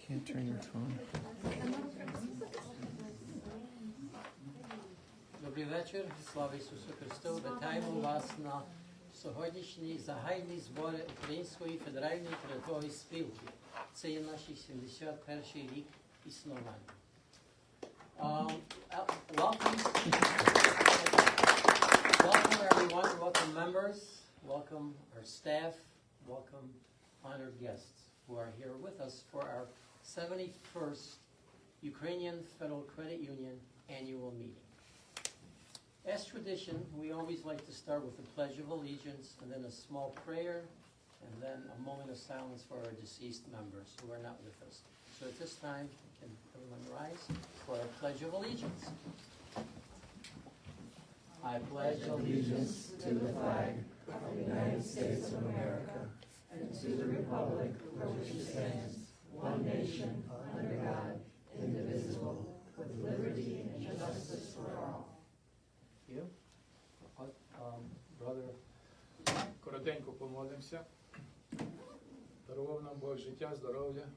Can't turn your phone. Добрий вечір, слава Ісусу Христу. Вітаємо вас на сьогоднішній загальні збори Української федеральної територіальної спілки. Це є наш 71-й рік існування. Welcome everyone, welcome members, welcome our staff, welcome honored guests who are here with us for our 71st Ukrainian Federal Credit Union annual meeting. As tradition, we always like to start with the Pledge of Allegiance and then a small prayer and then a moment of silence for our deceased members who are not with us. So at this time, can everyone rise for our Pledge of Allegiance? I pledge allegiance to the flag of the United States of America and to the republic for which it stands, one nation, under God, indivisible, with liberty and justice for all. You? Brother. Коротенько помолимося. Дарував нам Бог життя, здоров'я,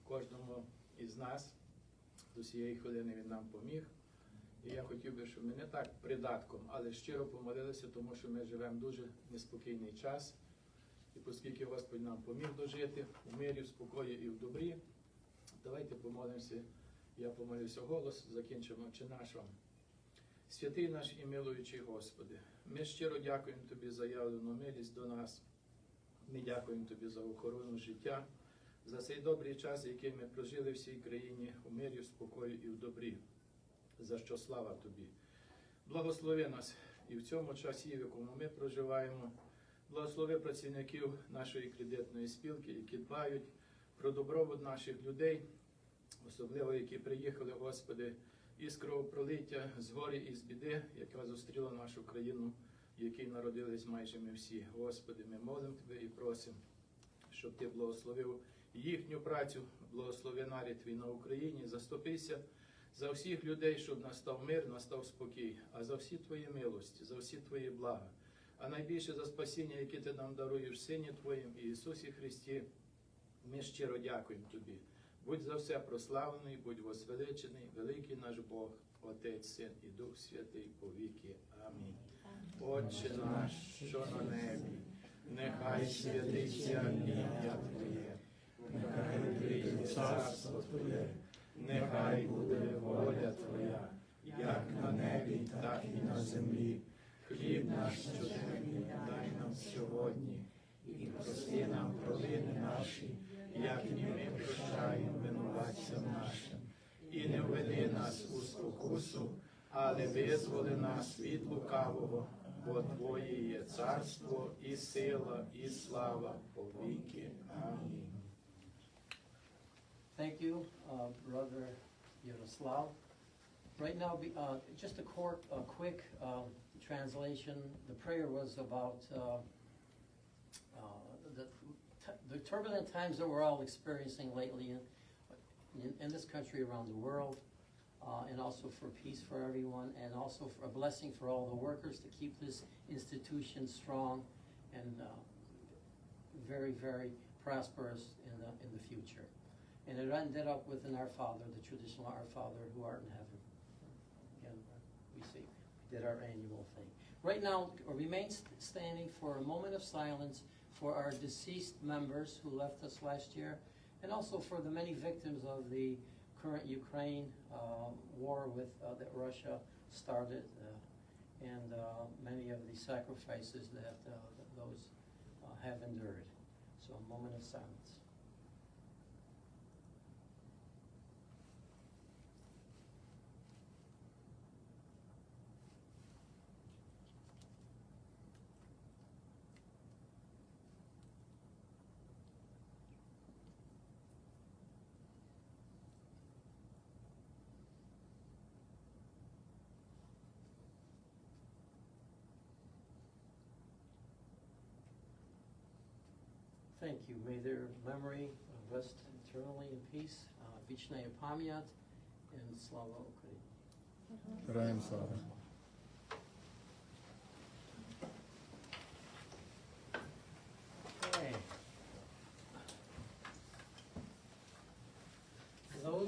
кожному із нас. До цієї хвилини Він нам поміг. І я хотів би, щоб ми не так придатком, але щиро помолилися, тому що ми живемо дуже неспокійний час. І оскільки Господь нам поміг дожити у мирі, в спокої і в добрі, давайте помолимося. Я помолюся голос, закінчимо «Отче наш». Святий наш і милуючий Господи, ми щиро дякуємо Тобі за явлену милість до нас. Ми дякуємо Тобі за охорону життя, за цей добрий час, який ми прожили в всій країні у мирі, в спокої і в добрі. За що слава Тобі. Благослови нас і в цьому часі, в якому ми проживаємо. Благослови працівників нашої кредитної спілки, які дбають про добробут наших людей, особливо які приїхали, Господи, із кровопролиття, з горі і з біди, яка зустріла нашу країну, в якій народились майже ми всі. Господи, ми молимо Тебе і просимо, щоб Ти благословив їхню працю, благослови нарід Твій на Україні, заступися за всіх людей, щоб настав мир, настав спокій, а за всі Твої милості, за всі Твої блага, а найбільше за спасіння, яке Ти нам даруєш в Сині Твоїм і Ісусі Христі, ми щиро дякуємо Тобі. Будь за все прославлений, будь возвеличений, великий наш Бог, Отець, Син і Дух Святий повіки. Амінь. Отче наш, що на небі, нехай святиться ім'я Твоє, нехай прийде царство Твоє, нехай буде воля Твоя, як на небі, так і на землі. Хліб наш щоденний дай нам сьогодні, і прости нам провини наші, як і ми прощаємо винуватцям нашим. І не введи нас у спокусу, але визволи нас від лукавого, бо Твоє є царство, і сила, і слава повіки. Амінь. Thank you, Brother Yaroslav. Right now, just a quick translation. The prayer was about the turbulent times that we're all experiencing lately in this country, around the world, and also for peace for everyone, and also for a blessing for all the workers to keep this institution strong and very, very prosperous in the future. And it ended up within Our Father, the traditional Our Father who art in heaven. Again, we did our annual thing. Right now, remain standing for a moment of silence for our deceased members who left us last year, and also for the many victims of the current Ukraine war that Russia started, and many of the sacrifices that those have endured. So a moment of silence. Thank you. May their memory rest eternally in peace. Vічна пам'ять and слава Україні. Героям слава.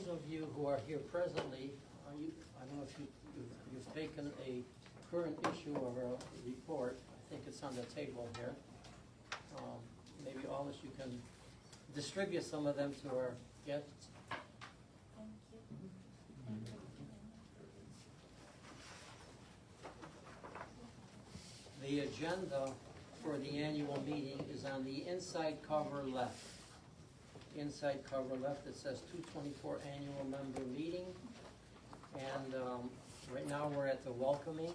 those of you who are here presently, I don't know if you've taken a current issue of our report. I think it's on the table here. Maybe Alice, you can distribute some of them to our guests. The agenda for the annual meeting is on the inside cover left. Inside cover left, it says 224 annual member meeting. And right now we're at the welcoming.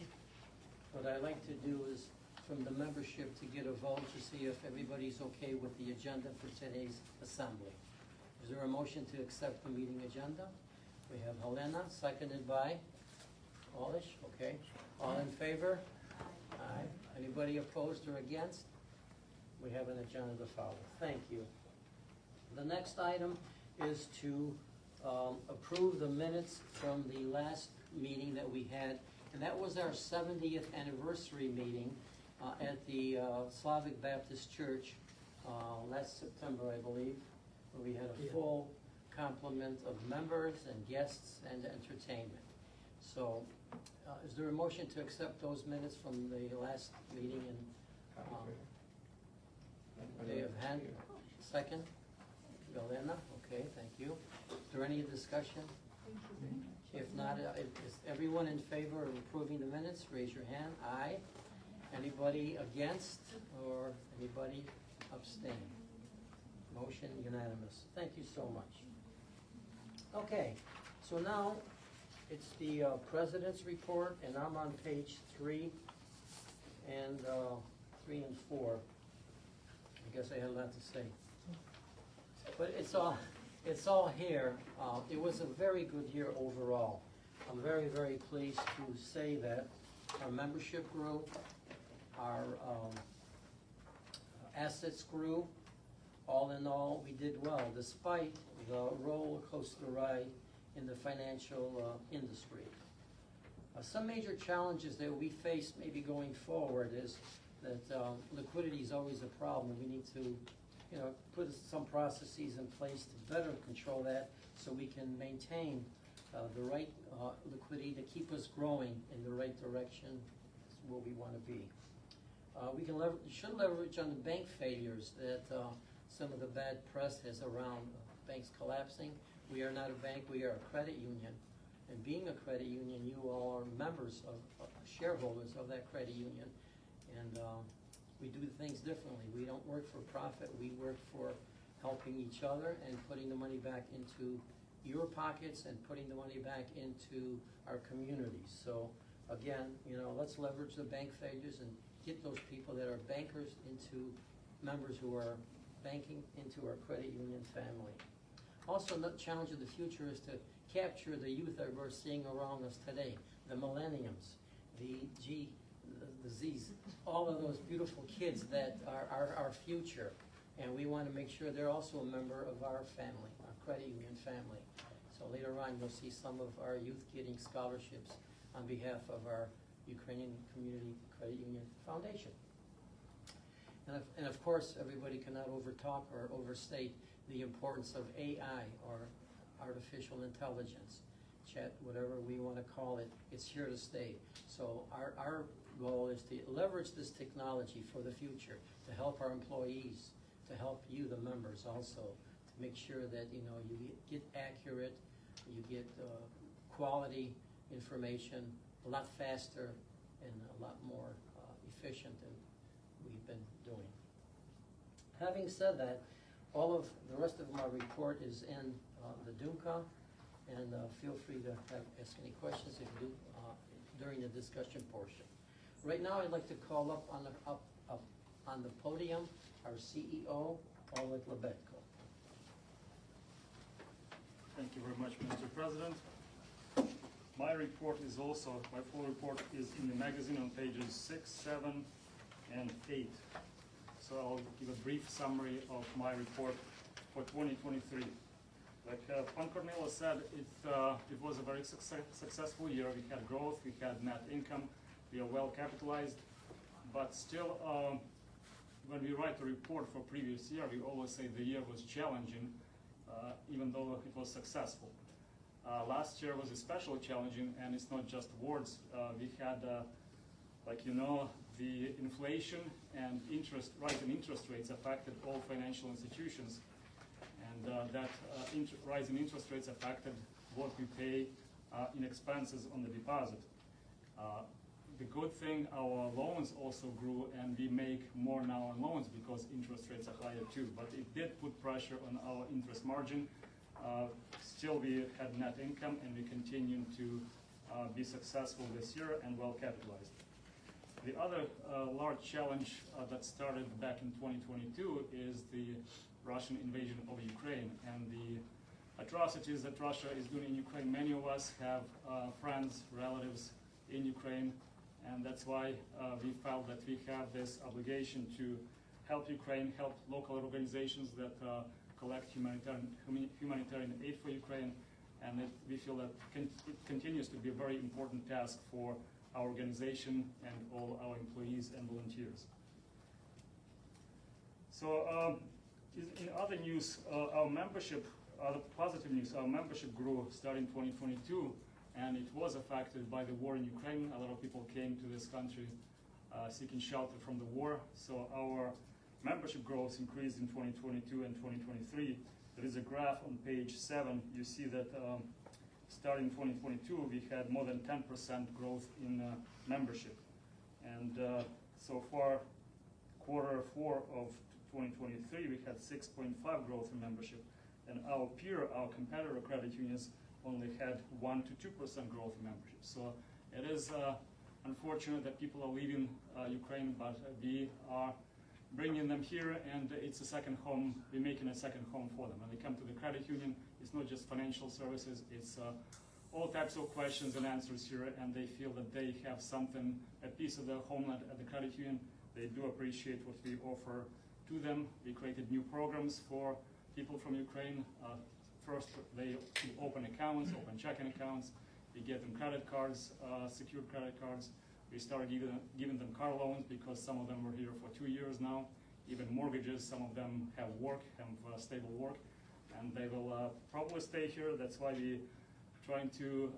What I'd like to do is from the membership to get a vote to see if everybody's okay with the agenda for today's assembly. Is there a motion to accept the meeting agenda? We have Helena, seconded by Alish, okay. All in favor? Aye. Anybody opposed or against? We have an agenda to follow. Thank you. The next item is to approve the minutes from the last meeting that we had, and that was our 70th anniversary meeting at the Slavic Baptist Church last September, I believe, where we had a full complement of members and guests and entertainment. So, is there a motion to accept those minutes from the last meeting in Day of Hand? Second? Galena, okay, thank you. Is there any discussion? If not, is everyone in favor of approving the minutes? Raise your hand. Aye. Anybody against or anybody abstain? Motion unanimous. Thank you so much. Okay, so now it's the President's report, and I'm on page 3 and 3 and 4. I guess I had a lot to say. But it's all here. It was a very good year overall. I'm very, very pleased to say that our membership grew, our assets grew. All in all, we did well, despite the roller coaster ride in the financial industry. Some major challenges that we face maybe going forward is that liquidity is always a problem. We need to put some processes in place to better control that so we can maintain the right liquidity to keep us growing in the right direction where we want to be. We should leverage on the bank failures that some of the bad press has around banks collapsing. We are not a bank, we are a credit union. And being a credit union, you all are members of shareholders of that credit union. And we do things differently. We don't work for profit. We work for helping each other and putting the money back into your pockets and putting the money back into our communities. So again, let's leverage the bank failures and get those people that are bankers into members who are banking into our credit union family. Also, the challenge of the future is to capture the youth that we're seeing around us today, the millenniums, the Z's, all of those beautiful kids that are our future. And we want to make sure they're also a member of our family, our credit union family. So later on, you'll see some of our youth getting scholarships on behalf of our Ukrainian Community Credit Union Foundation. And of course, everybody cannot overtalk or overstate the importance of AI, or artificial intelligence, chat, whatever we want to call it. It's here to stay. So our goal is to leverage this technology for the future, to help our employees, to help you, the members, also, to make sure that you get accurate, you get quality information a lot faster and a lot more efficient than we've been doing. Having said that, all of the rest of my report is in the Dumka, and feel free to ask any questions if you do during the discussion portion. Right now, I'd like to call up on the podium our CEO, Oleg Lebedko. Thank you very much, Mr. President. My full report is in the magazine on pages 6, 7, and 8. So I'll give a brief summary of my report for 2023. Like Pan Cornelo said, it was a very successful year. We had growth, we had net income, we are well capitalized, but still, when we write a report for previous year, we always say the year was challenging, even though it was successful. Last year was especially challenging, and it's not just awards. We had, like you know, the inflation and rise in interest rates affected all financial institutions, and that rise in interest rates affected what we pay in expenses on the deposit. The good thing, our loans also grew, and we make more now on loans because interest rates are higher too. But it did put pressure on our interest margin. Still, we had net income, and we continue to be successful this year and well capitalized. The other large challenge that started back in 2022 is the Russian invasion of Ukraine and the atrocities that Russia is doing in Ukraine. Many of us have friends, relatives in Ukraine, and that's why we felt that we have this obligation to help Ukraine, help local organizations that collect humanitarian aid for Ukraine, and we feel that it continues to be a very important task for our organization and all our employees and volunteers. So in other news, our membership, other positive news, our membership grew starting 2022, and it was affected by the war in Ukraine. A lot of people came to this country seeking shelter from the war. So our membership growth increased in 2022 and 2023. There is a graph on page 7. You see that starting in 2022, we had more than 10% growth in membership. And so far, quarter 4 of 2023, we had 6.5 growth in membership. And our competitor credit unions only had 1 to 2% growth in membership. So it is unfortunate that people are leaving Ukraine, but we are bringing them here, and it's a second home. We're making a second home for them. When they come to the credit union, it's not just financial services, it's all types of questions and answers here, and they feel that they have something, a piece of their homeland at the credit union. They do appreciate what we offer to them. We created new programs for people from Ukraine. First, they open accounts, open checking accounts. We give them credit cards, secured credit cards. We started giving them car loans because some of them were here for 2 years now. Even mortgages, some of them have work, have stable work, and they will probably stay here. That's why we're trying to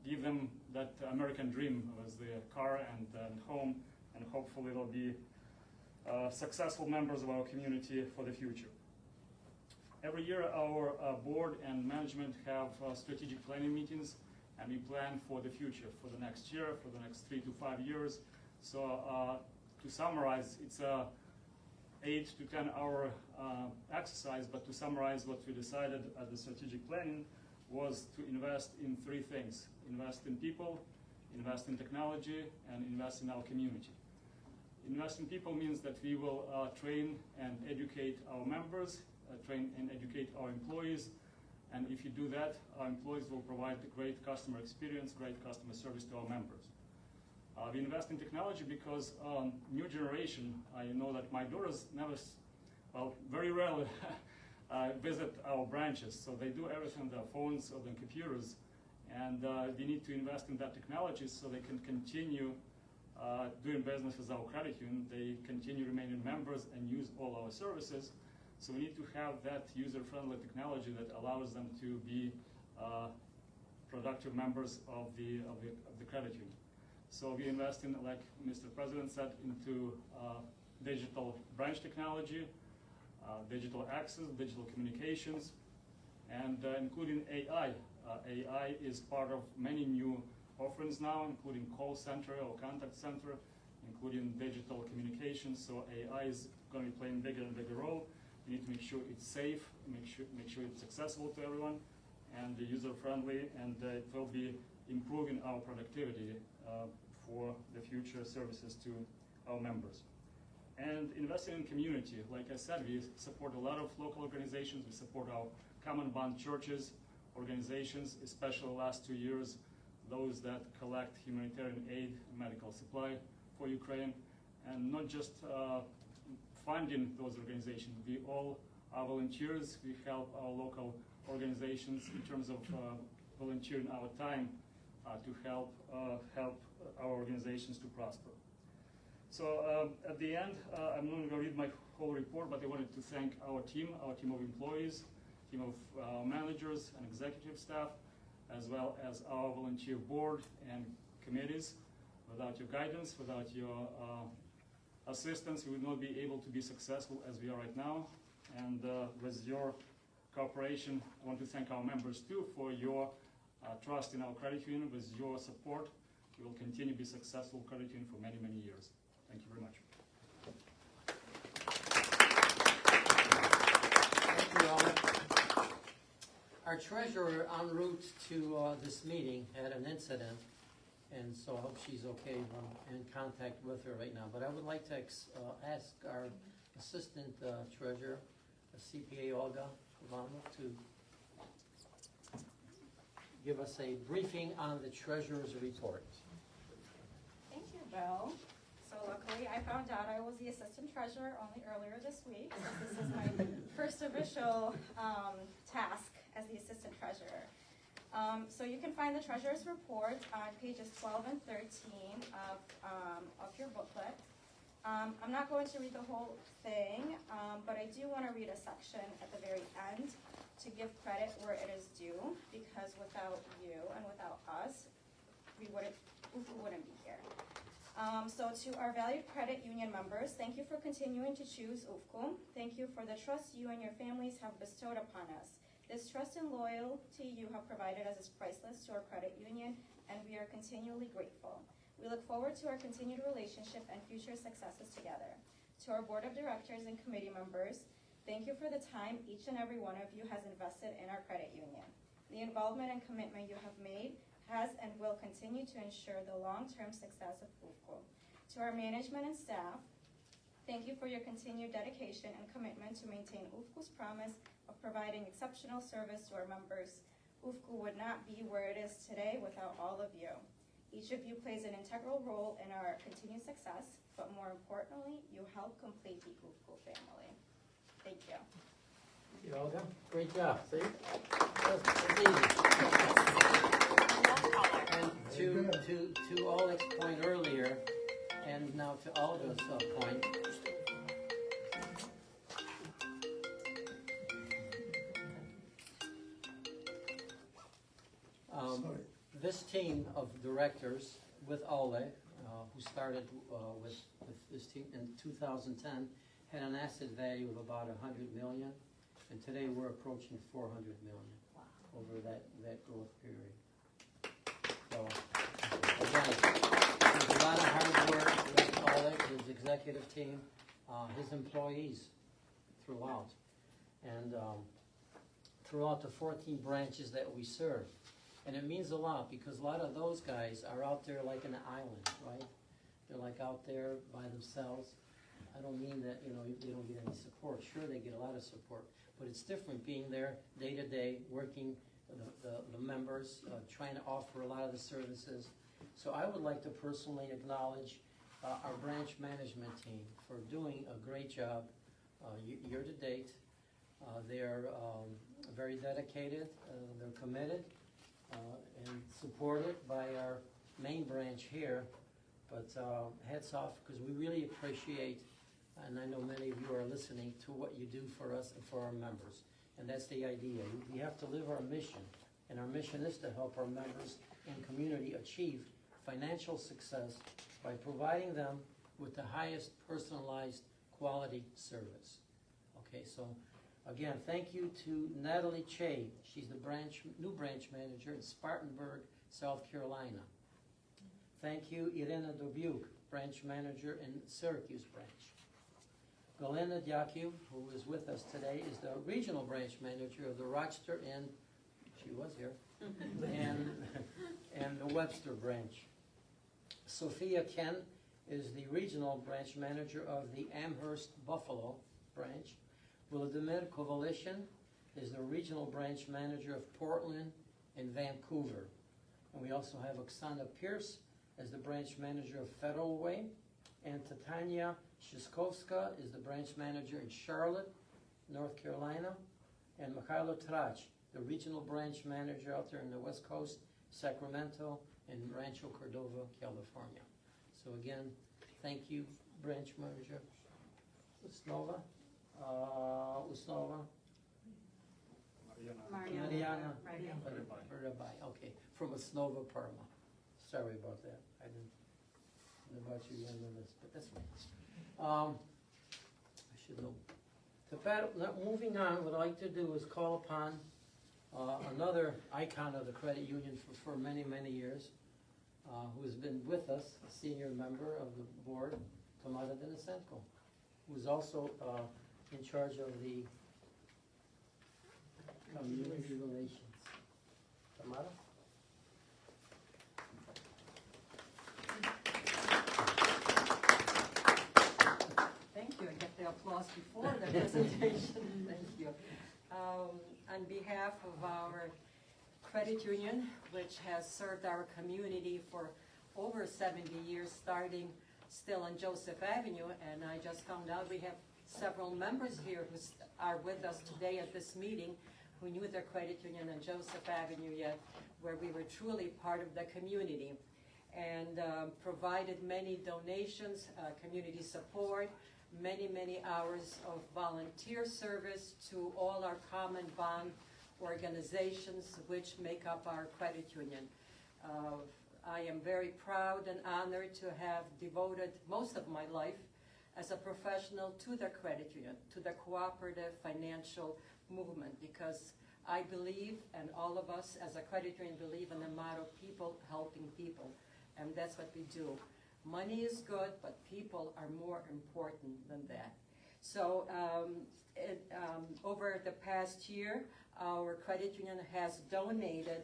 give them that American dream as the car and home, and hopefully they'll be successful members of our community for the future. Every year our board and management have strategic planning meetings, and we plan for the future, for the next year, for the next 3 to 5 years. So to summarize, it's a 8 to 10 hour exercise, but to summarize what we decided at the strategic planning was to invest in 3 things: invest in people, invest in technology, and invest in our community. Invest in people means that we will train and educate our members, train and educate our employees, and if you do that, our employees will provide a great customer experience, great customer service to our members. We invest in technology because new generation, I know that my daughters very rarely visit our branches, so they do everything on their phones or their computers, and we need to invest in that technology so they can continue doing business with our credit union. They continue remaining members and use all our services. So we need to have that user-friendly technology that allows them to be productive members of the credit union. So we invest in, like Mr. President said, into digital branch technology, digital access, digital communications, and including AI. AI is part of many new offerings now, including call center or contact center, including digital communications. So AI is going to be playing bigger and bigger role. We need to make sure it's safe, make sure it's accessible to everyone, and user-friendly, and it will be improving our productivity for the future services to our members. And investing in community. Like I said, we support a lot of local organizations. We support our Common Bond churches, organizations, especially the last 2 years, those that collect humanitarian aid and medical supply for Ukraine, and not just funding those organizations. We all are volunteers. We help our local organizations in terms of volunteering our time to help our organizations to prosper. So at the end, I'm not going to read my whole report, but I wanted to thank our team of employees, team of managers and executive staff, as well as our volunteer board and committees. Without your guidance, without your assistance, we would not be able to be successful as we are right now. And with your cooperation, I want to thank our members too for your trust in our credit union. With your support, we will continue to be successful credit union for many, many years. Thank you very much. Thank you all. Our treasurer en route to this meeting had an incident, and so I hope she's okay. I'm in contact with her right now. But I would like to ask our assistant treasurer, CPA Olga Ivanov, to give us a briefing on the treasurer's report. Thank you, Bill. So luckily, I found out I was the assistant treasurer only earlier this week. So this is my first official task as the assistant treasurer. So you can find the treasurer's report on pages 12 and 13 of your booklet. I'm not going to read the whole thing, but I do want to read a section at the very end to give credit where it is due, because without you and without us, we wouldn't be here. So to our valued credit union members, thank you for continuing to choose UFCU. Thank you for the trust you and your families have bestowed upon us. This trust and loyalty you have provided us is priceless to our credit union, and we are continually grateful. We look forward to our continued relationship and future successes together. To our board of directors and committee members, thank you for the time each and every one of you has invested in our credit union. The involvement and commitment you have made has and will continue to ensure the long-term success of UFCU. To our management and staff, thank you for your continued dedication and commitment to maintain UFCU's promise of providing exceptional service to our members. UFCU would not be where it is today without all of you. Each of you plays an integral role in our continued success, but more importantly, you help complete the UFCU family. Thank you. Thank you, Olga. Great job. See? That's easy. And to Oleg's point earlier, and now to Olga's point, this team of directors with Oleg, who started with this team in 2010, had an asset value of about 100 million, and today we're approaching 400 million over that growth period. So, again, there's a lot of hard work with Oleg, his executive team, his employees throughout, and throughout the 14 branches that we serve. And it means a lot, because a lot of those guys are out there like an island, right? They're like out there by themselves. I don't mean that, they don't get any support. Sure, they get a lot of support, but it's different being there day to day, working the members, trying to offer a lot of the services. So I would like to personally acknowledge our branch management team for doing a great job year to date. They're very dedicated, they're committed, and supported by our main branch here. But hats off, because we really appreciate, and I know many of you are listening to what you do for us and for our members. And that's the idea. We have to live our mission, and our mission is to help our members and community achieve financial success by providing them with the highest personalized quality service. Okay, so again, thank you to Natalie Che. She's the new branch manager in Spartanburg, South Carolina. Thank you, Irena Dubuque, branch manager in Syracuse branch. Galina Diakiu, who is with us today, is the regional branch manager of the Rochester and, she was here, and the Webster branch. Sophia Ken is the regional branch manager of the Amherst Buffalo branch. Vladimir Kovalyshin is the regional branch manager of Portland and Vancouver. And we also have Oksana Pierce as the branch manager of Federal Way, and Titania Shishkovska is the branch manager in Charlotte, North Carolina, and Mikhailo Trach, the regional branch manager out there in the West Coast, Sacramento, and Rancho Cordova, California. So again, thank you, branch manager Usnova. Tatiana Ready? Barabai, okay, from Osnova, Parma. Sorry about that, I didn't know about you on the list, but that's fine. I should know. Now, moving on, what I'd like to do is call upon another icon of the credit union for many, many years, who's been with us, a senior member of the board, Tamara Denisenko, who's also in charge of the community relations. Tamara? Thank you. I get the applause before the presentation. Thank you. On behalf of our credit union, which has served our community for over 70 years, starting still on Joseph Avenue, and I just found out we have several members here who are with us today at this meeting who knew their credit union on Joseph Avenue yet, where we were truly part of the community, and provided many donations, community support, many, many hours of volunteer service to all our common bond organizations which make up our credit union. I am very proud and honored to have devoted most of my life as a professional to the credit union, to the cooperative financial movement, because I believe, and all of us as a credit union believe in the motto, people helping people, and that's what we do. Money is good, but people are more important than that. So over the past year, our credit union has donated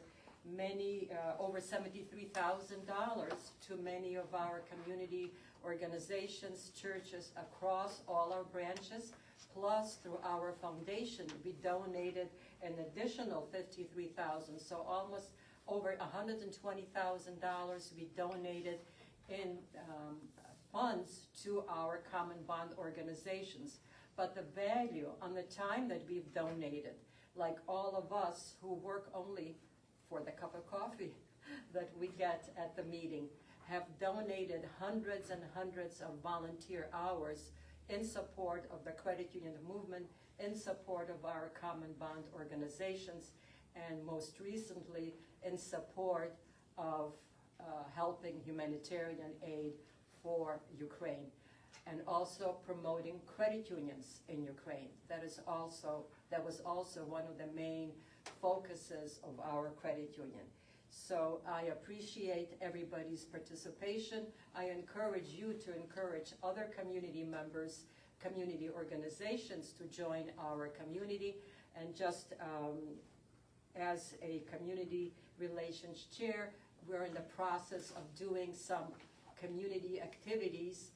many, over $73,000 to many of our community organizations, churches across all our branches, plus through our foundation, we donated an additional $53,000. So almost over $120,000 we donated in funds to our common bond organizations. But the value on the time that we've donated, like all of us who work only for the cup of coffee that we get at the meeting, have donated hundreds and hundreds of volunteer hours in support of the credit union movement, in support of our common bond organizations, and most recently in support of helping humanitarian aid for Ukraine, and also promoting credit unions in Ukraine. That was also one of the main focuses of our credit union. So I appreciate everybody's participation. I encourage you to encourage other community members, community organizations to join our community. And just as a community relations chair, we're in the process of doing some community activities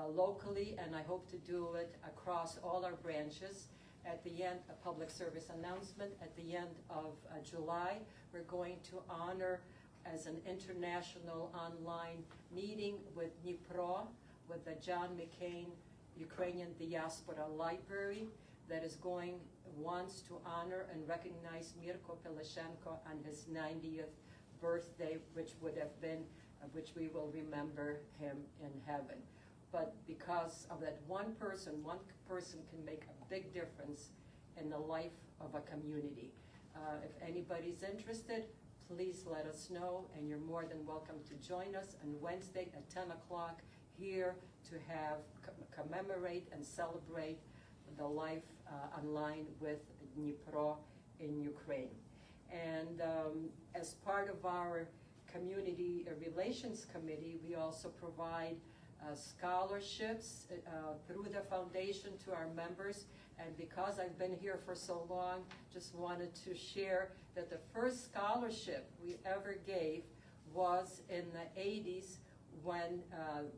locally, and I hope to do it across all our branches. At the end, a public service announcement, at the end of July, we're going to honor as an international online meeting with Dnipro, with the John McCain Ukrainian Diaspora Library, that is going once to honor and recognize Mirko Peleshenko on his 90th birthday, which would have been, which we will remember him in heaven. But because of that one person can make a big difference in the life of a community. If anybody's interested, please let us know, and you're more than welcome to join us on Wednesday at 10 o'clock here to have commemorate and celebrate the life online with Dnipro in Ukraine. And as part of our community relations committee, we also provide scholarships through the foundation to our members. And because I've been here for so long, just wanted to share that the first scholarship we ever gave was in the 80s when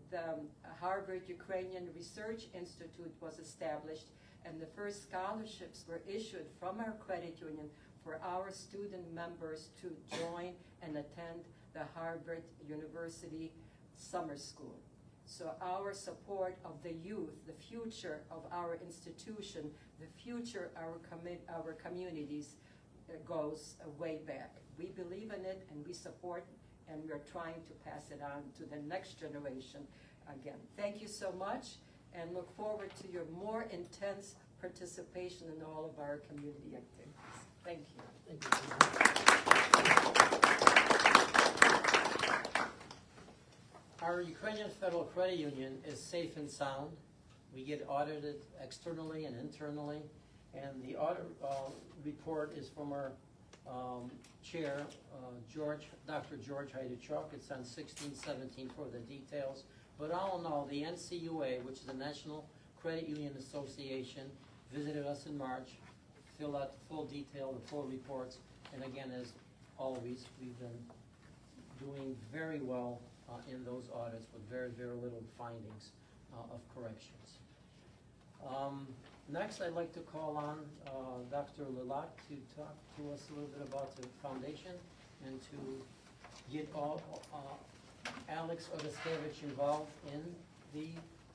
the Harvard Ukrainian Research Institute was established, and the first scholarships were issued from our credit union for our student members to join and attend the Harvard University summer school. So our support of the youth, the future of our institution, the future of our communities goes way back. We believe in it and we support, and we're trying to pass it on to the next generation again. Thank you so much, and look forward to your more intense participation in all of our community activities. Thank you. Thank you. Our Ukrainian Federal Credit Union is safe and sound. We get audited externally and internally, and the audit report is from our chair, Dr. George Haidachuk. It's on 1617 for the details. But all in all, the NCUA, which is the National Credit Union Association, visited us in March, filled out the full detail, the full reports, and again, as always, we've been doing very well in those audits with very, very little findings of corrections. Next, I'd like to call on Dr. Lilat to talk to us a little bit about the foundation and to get Alex Odaskevich involved in the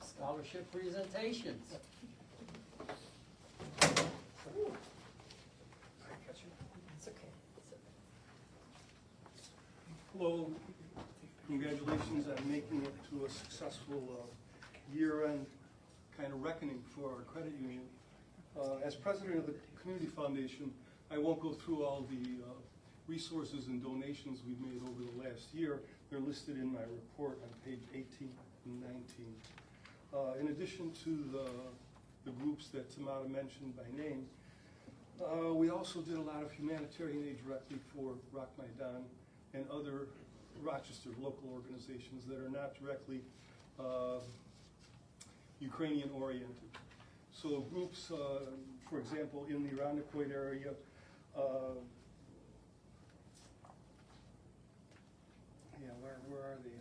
scholarship presentations. It's okay. Hello, congratulations on making it to a successful year-end kind of reckoning for our credit union. As president of the Community Foundation, I won't go through all the resources and donations we've made over the last year. They're listed in my report on page 18 and 19. In addition to the groups that Tamara mentioned by name, we also did a lot of humanitarian aid directly for Rock Maidan and other Rochester local organizations that are not directly Ukrainian oriented. So groups, for example, in the Irondequoit area, where are they?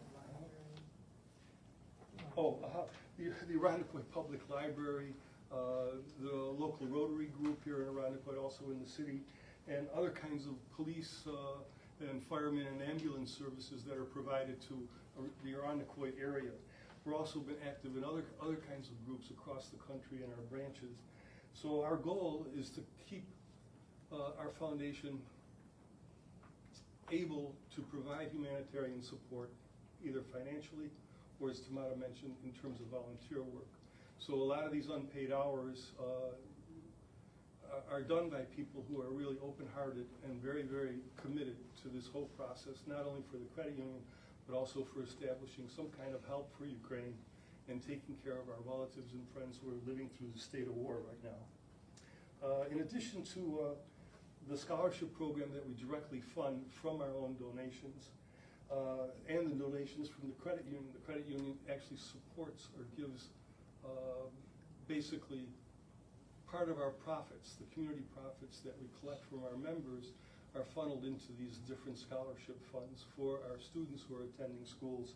The Irondequoit Public Library, the local Rotary group here in Irondequoit, also in the city, and other kinds of police and firemen and ambulance services that are provided to the Irondequoit area. We've also been active in other kinds of groups across the country in our branches. So our goal is to keep our foundation able to provide humanitarian support, either financially or, as Tamara mentioned, in terms of volunteer work. So a lot of these unpaid hours are done by people who are really open-hearted and very, very committed to this whole process, not only for the credit union, but also for establishing some kind of help for Ukraine and taking care of our relatives and friends who are living through the state of war right now. In addition to the scholarship program that we directly fund from our own donations and the donations from the credit union actually supports or gives basically part of our profits, the community profits that we collect from our members, are funneled into these different scholarship funds for our students who are attending schools,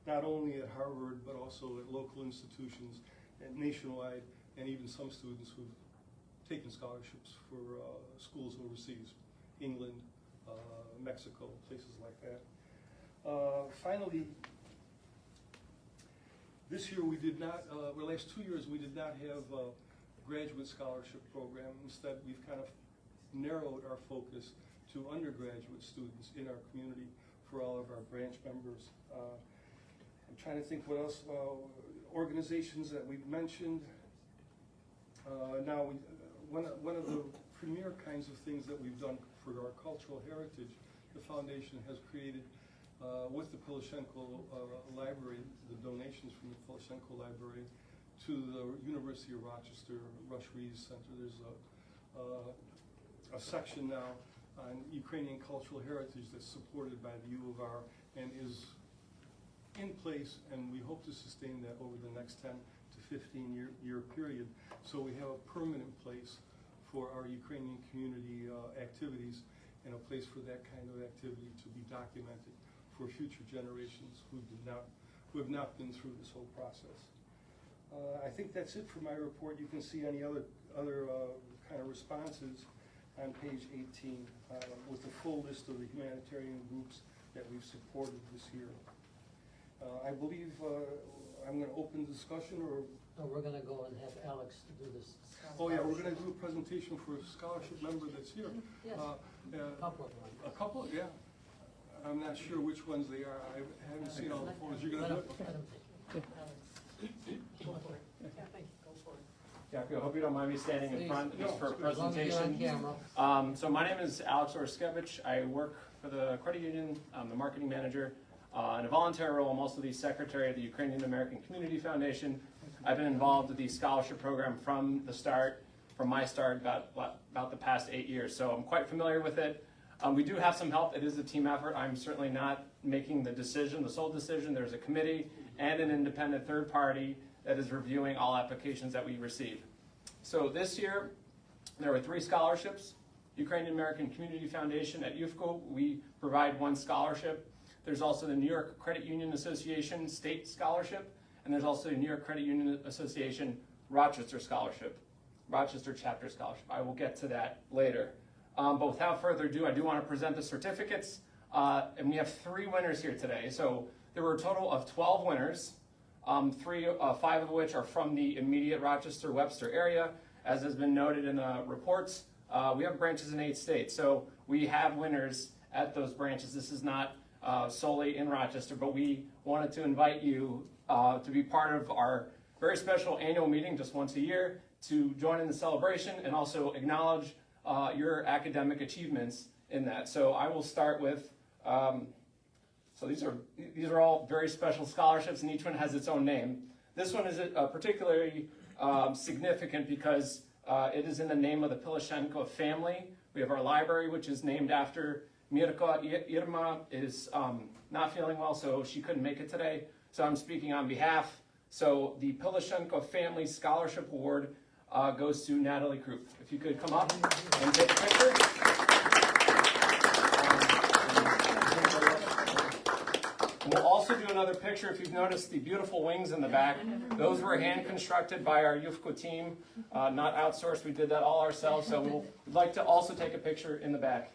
not only at Harvard, but also at local institutions and nationwide, and even some students who've taken scholarships for schools overseas, England, Mexico, places like that. Finally, this year we did not, the last 2 years we did not have a graduate scholarship program. Instead, we've kind of narrowed our focus to undergraduate students in our community for all of our branch members. I'm trying to think what else, organizations that we've mentioned. One of the premier kinds of things that we've done for our cultural heritage, the foundation has created with the Poloshenko Library, the donations from the Poloshenko Library to the University of Rochester, Rush Rees Center. There's a section now on Ukrainian cultural heritage that's supported by the U of R and is in place, and we hope to sustain that over the next 10 to 15 year period. So we have a permanent place for our Ukrainian community activities and a place for that kind of activity to be documented for future generations who have not been through this whole process. I think that's it for my report. You can see any other kind of responses on page 18 with the full list of the humanitarian groups that we've supported this year. I believe I'm going to open the discussion, or? No, we're going to go and have Alex do this. Oh yeah, we're going to do a presentation for a scholarship member that's here. Yes, a couple of them. A couple, yeah. I'm not sure which ones they are. I haven't seen all the photos. You're going to do it? Let him take it. Go for it. Yeah, thank you. Go for it. Jackie, I hope you don't mind me standing in front just for a As long as you're on presentation. camera. So my name is Alex Orskevich. I work for the credit union. I'm the marketing manager. In a voluntary role, I'm also the secretary of the Ukrainian American Community Foundation. I've been involved with the scholarship program from the start, from my start about the past 8 years. So I'm quite familiar with it. We do have some help. It is a team effort. I'm certainly not making the decision, the sole decision. There's a committee and an independent third party that is reviewing all applications that we receive. So this year, there were 3 scholarships. Ukrainian American Community Foundation at UFCO, we provide 1 scholarship. There's also the New York Credit Union Association State Scholarship, and there's also the New York Credit Union Association Rochester Scholarship, Rochester Chapter Scholarship. I will get to that later. But without further ado, I do want to present the certificates, and we have 3 winners here today. So there were a total of 12 winners, 5 of which are from the immediate Rochester-Webster area. As has been noted in the reports, we have branches in 8 states, so we have winners at those branches. This is not solely in Rochester, but we wanted to invite you to be part of our very special annual meeting just once a year to join in the celebration and also acknowledge your academic achievements in that. So I will start with, so these are all very special scholarships, and each one has its own name. This one is particularly significant because it is in the name of the Pilishenko family. We have our library, which is named after Mirko. Irma is not feeling well, so she couldn't make it today. So I'm speaking on behalf. So the Pilishenko Family Scholarship Award goes to Natalie Krupp. If you could come up and take a picture. We'll also do another picture. If you've noticed the beautiful wings in the back, those were hand constructed by our UFCO team, not outsourced. We did that all ourselves. So we'd like to also take a picture in the back.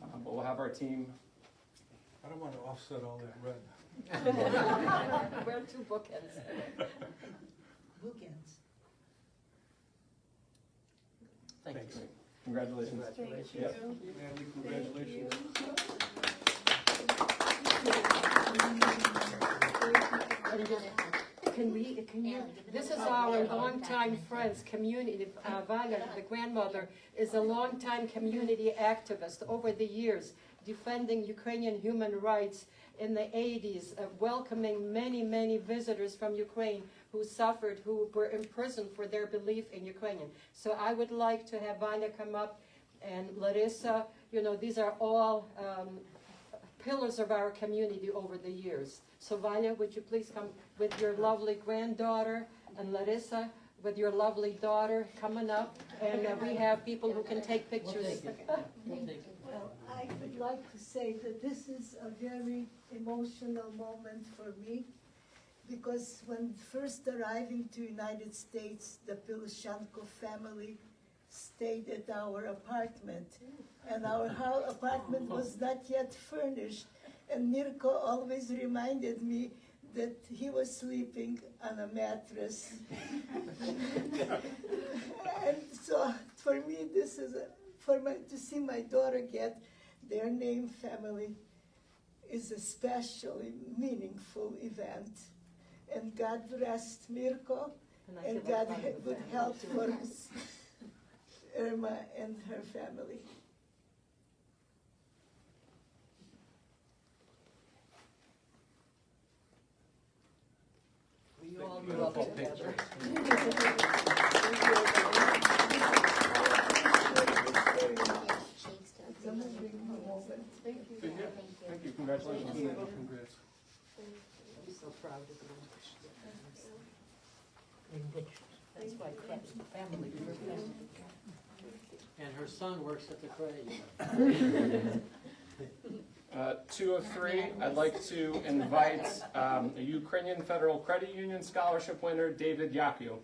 But we'll have our team. I don't want to offset all that red. Wear 2 bookends. Bookends. Thank Thanks. you. Congratulations. Congratulations. Yep. Natalie, congratulations. This is our longtime friends, community. Vanya, the grandmother, is a longtime community activist over the years, defending Ukrainian human rights in the 80s, welcoming many, many visitors from Ukraine who suffered, who were imprisoned for their belief in Ukrainian. So I would like to have Vanya come up, and Larissa. You know, these are all pillars of our community over the years. So Vanya, would you please come with your lovely granddaughter, and Larissa with your lovely daughter coming up, and we have people who can take pictures. Well, I would like to say that this is a very emotional moment for me, because when first arriving to United States, the Pilishenko family stayed at our apartment, and our apartment was not yet furnished, and Mirko always reminded me that he was sleeping on a mattress. And so for me, this is to see my daughter get their name family is a especially meaningful event. And God rest Mirko, and God good health for Irma and her family. We all grew up together. It's a moving moment. Thank you. Thank you. Congratulations. Congrats. I'm so proud of you. That's why family. And her son works at the credit union. 2 of 3, I'd like to invite a Ukrainian Federal Credit Union Scholarship winner, David Yakio.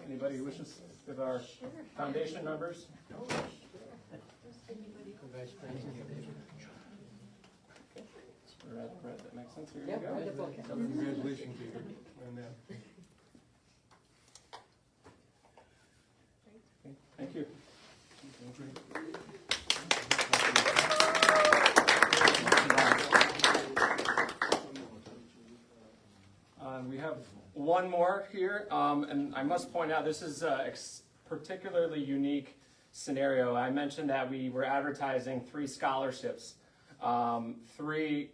Anybody who wishes to give our foundation members? Congratulations. Red, that makes sense. Here Yep, you go. read the book. Congratulations, David. And Thank you. on. We have one more here, and I must point out this is a particularly unique scenario. I mentioned that we were advertising 3 scholarships, all three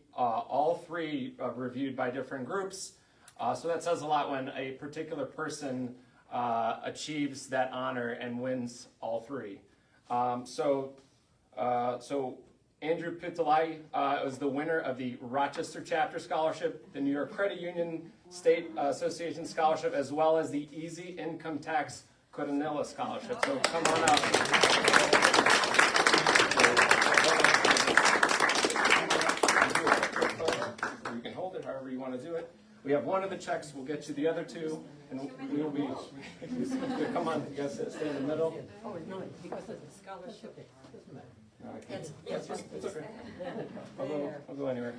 reviewed by different groups. So that says a lot when a particular person achieves that honor and wins all 3. So Andrew Pitalai was the winner of the Rochester Chapter Scholarship, the New York Credit Union State Association Scholarship, as well as the Easy Income Tax Coronilla Scholarship. So come on up. You can hold it however you want to do it. We have one of the checks. We'll get you the other 2, and we'll be. Come on, you guys stay in the middle. Oh, no, because of the scholarship. No, I can't. It's okay. I'll go anywhere.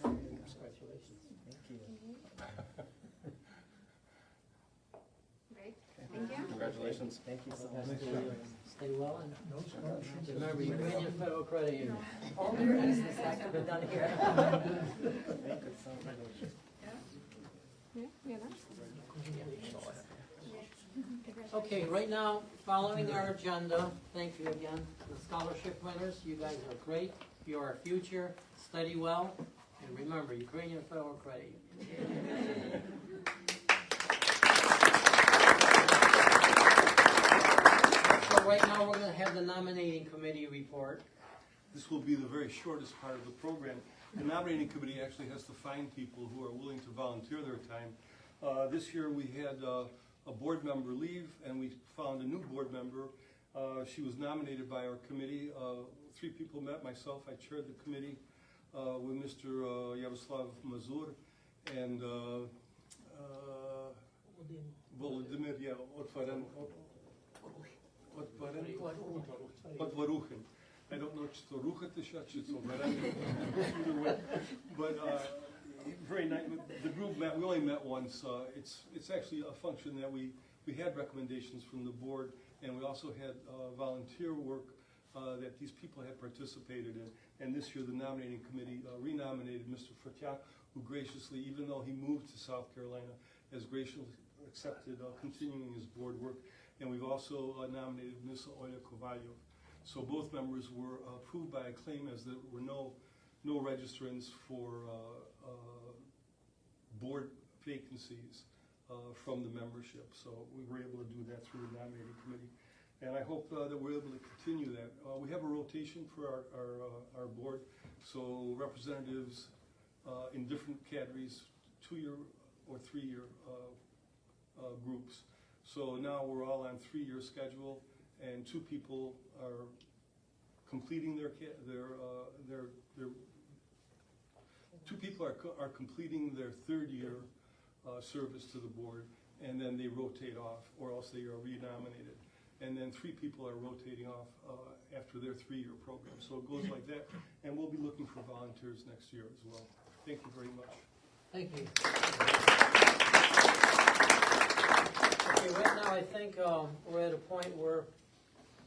Congratulations. Thank you. Great, thank you. Congratulations. Thank you so much. Stay well and remember, Ukrainian Federal Credit Union. All there is that could be done here. Okay, right now, following our agenda, thank you again, the scholarship winners, you guys are great, you are our future, study well, and remember, Ukrainian Federal Credit Union. So right now, we're gonna have the nominating committee report. This will be the very shortest part of the program. The nominating committee actually has to find people who are willing to volunteer their time. This year we had a board member leave, and we found a new board member. She was nominated by our committee. 3 people met. Myself, I chaired the committee with Mr. Yaroslav Mazur and Volodymyr Otvarukhin. I don't know if it's either way. But very nice. The group met. We only met once. It's actually a function that we had recommendations from the board, and we also had volunteer work that these people had participated in. And this year, the nominating committee renominated Mr. Fortiak, who graciously, even though he moved to South Carolina, has graciously accepted continuing his board work. And we've also nominated Ms. Oya Kovalyov. So both members were approved by acclaim, as there were no registrants for board vacancies from the membership. So we were able to do that through the nominating committee. And I hope that we're able to continue that. We have a rotation for our board. So representatives in different categories, 2-year or 3-year groups. So now we're all on 3-year schedule, and 2 people are completing their 2 people are completing their 3rd year service to the board, and then they rotate off, or else they are renominated. And then 3 people are rotating off after their 3-year program. So it goes like that, and we'll be looking for volunteers next year as well. Thank you very much. Thank you. Okay, right now I think we're at a point where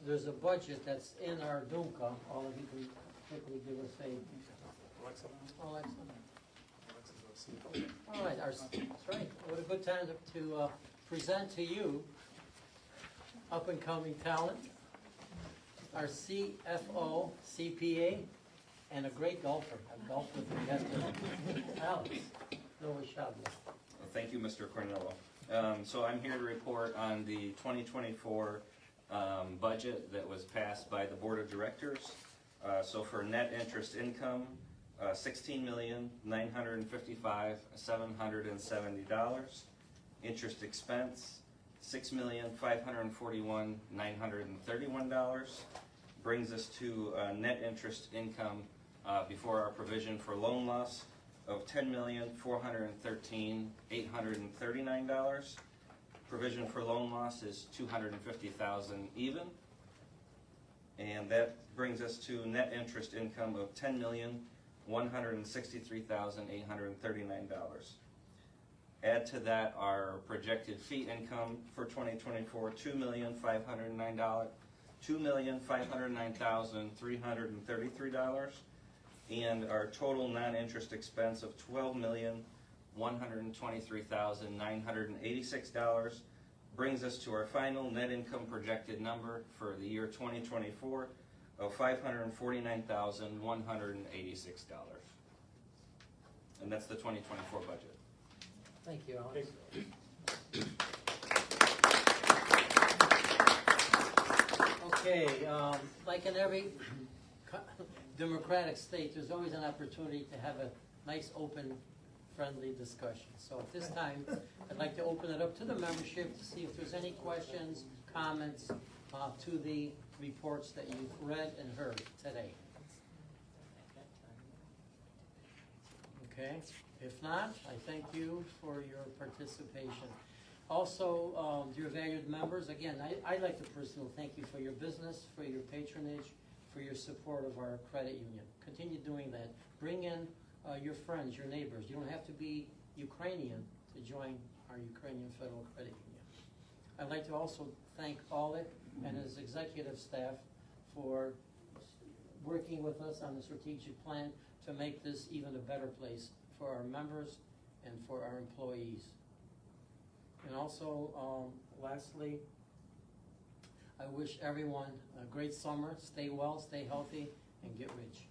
there's a budget that's in our Dumka. All of you can quickly give us a... Alexa. All right, that's right. What a good time to present to you up-and-coming talent, our CFO, CPA, and a great golfer. I've golfed with him yesterday. Alex Novoshabla. Thank you, Mr. Cornello. So I'm here to report on the 2024 budget that was passed by the Board of Directors. So for net interest income, $16,955,770. Interest expense, $6,541,931. Brings us to net interest income before our provision for loan loss of $10,413,839. Provision for loan loss is $250,000 even, and that brings us to net interest income of $10,163,839. Add to that our projected fee income for 2024, $2,509,333, and our total non-interest expense of $123,986, brings us to our final net income projected number for the year 2024 of $549,186. And that's the 2024 budget. Thank you, Alex. Okay, like in every democratic state, there's always an opportunity to have a nice, open, friendly discussion. So at this time, I'd like to open it up to the membership to see if there's any questions, comments to the reports that you've read and heard today. Okay, if not, I thank you for your participation. Also, dear valued members, again, I'd like to personally thank you for your business, for your patronage, for your support of our credit union. Continue doing that. Bring in your friends, your neighbors. You don't have to be Ukrainian to join our Ukrainian Federal Credit Union. I'd like to also thank Oleg and his executive staff for working with us on the strategic plan to make this even a better place for our members and for our employees. And also, lastly, I wish everyone a great summer. Stay well, stay healthy, and get rich.